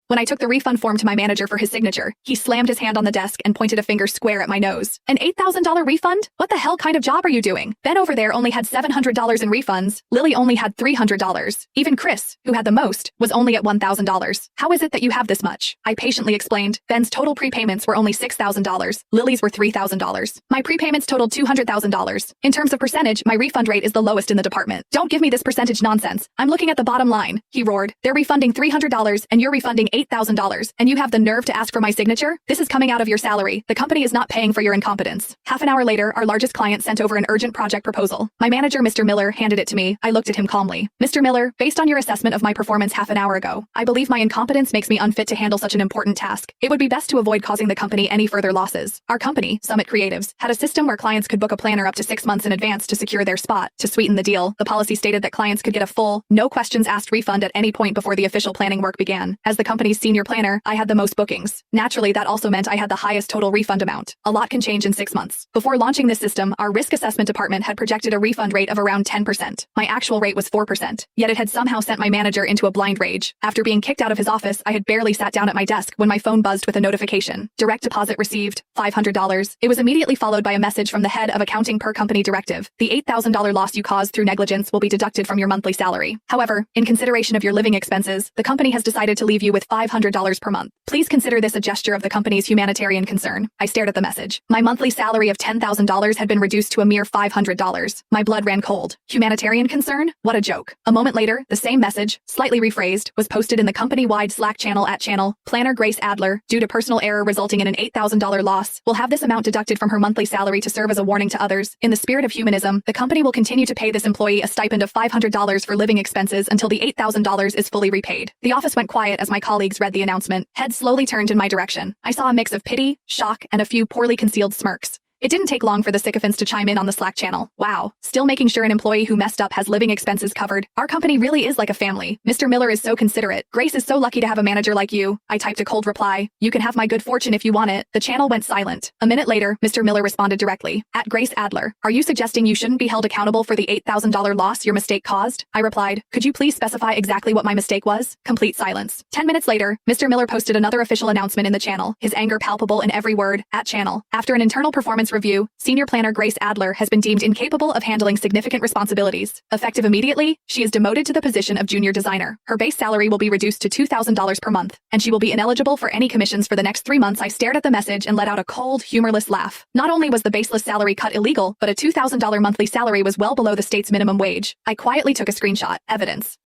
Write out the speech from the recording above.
When I took the refund form to my manager for his signature, he slammed his hand on the desk and pointed a finger square at my nose. An $8,000 refund? What the hell kind of job are you doing? Ben over there only had $700 in refunds. Lily only had $300. Even Chris, who had the most, was only at $1,000. How is it that you have this much? I patiently explained. Ben's total prepayments were only $6,000. Lily's were $3,000. My prepayments totaled $200,000. In terms of percentage, my refund rate is the lowest in the department. Don't give me this percentage nonsense. I'm looking at the bottom line, he roared. They're refunding $300 and you're refunding $8,000. And you have the nerve to ask for my signature? This is coming out of your salary. The company is not paying for your incompetence. Half an hour later, our largest client sent over an urgent project proposal. My manager, Mr. Miller, handed it to me. I looked at him calmly. Mr. Miller, based on your assessment of my performance half an hour ago, I believe my incompetence makes me unfit to handle such an important task. It would be best to avoid causing the company any further losses. Our company, Summit Creatives, had a system where clients could book a planner up to 6 months in advance to secure their spot. To sweeten the deal, the policy stated that clients could get a full, no questions asked refund at any point before the official planning work began. As the company's senior planner, I had the most bookings. Naturally, that also meant I had the highest total refund amount. A lot can change in 6 months. Before launching this system, our risk assessment department had projected a refund rate of around 10%. My actual rate was 4%. Yet it had somehow sent my manager into a blind rage. After being kicked out of his office, I had barely sat down at my desk when my phone buzzed with a notification. Direct deposit received, $500. It was immediately followed by a message from the head of accounting per company directive. The $8,000 loss you caused through negligence will be deducted from your monthly salary. However, in consideration of your living expenses, the company has decided to leave you with $500 per month. Please consider this a gesture of the company's humanitarian concern. I stared at the message. My monthly salary of $10,000 had been reduced to a mere $500. My blood ran cold. Humanitarian concern? What a joke. A moment later, the same message, slightly rephrased, was posted in the company-wide Slack channel at channel Planner Grace Adler, due to personal error resulting in an $8,000 loss, will have this amount deducted from her monthly salary to serve as a warning to others. In the spirit of humanism, the company will continue to pay this employee a stipend of $500 for living expenses until the $8,000 is fully repaid. The office went quiet as my colleagues read the announcement. Heads slowly turned in my direction. I saw a mix of pity, shock, and a few poorly concealed smirks. It didn't take long for the sycophants to chime in on the Slack channel. Wow, still making sure an employee who messed up has living expenses covered. Our company really is like a family. Mr. Miller is so considerate. Grace is so lucky to have a manager like you. I typed a cold reply. You can have my good fortune if you want it. The channel went silent. A minute later, Mr. Miller responded directly. At Grace Adler, are you suggesting you shouldn't be held accountable for the $8,000 loss your mistake caused? I replied, could you please specify exactly what my mistake was? Complete silence. 10 minutes later, Mr. Miller posted another official announcement in the channel, his anger palpable in every word. At channel, after an internal performance review, Senior Planner Grace Adler has been deemed incapable of handling significant responsibilities. Effective immediately, she is demoted to the position of junior designer. Her base salary will be reduced to $2,000 per month, and she will be ineligible for any commissions for the next 3 months. I stared at the message and let out a cold, humorless laugh. Not only was the baseless salary cut illegal, but a $2,000 monthly salary was well below the state's minimum wage. I quietly took a screenshot. Evidence.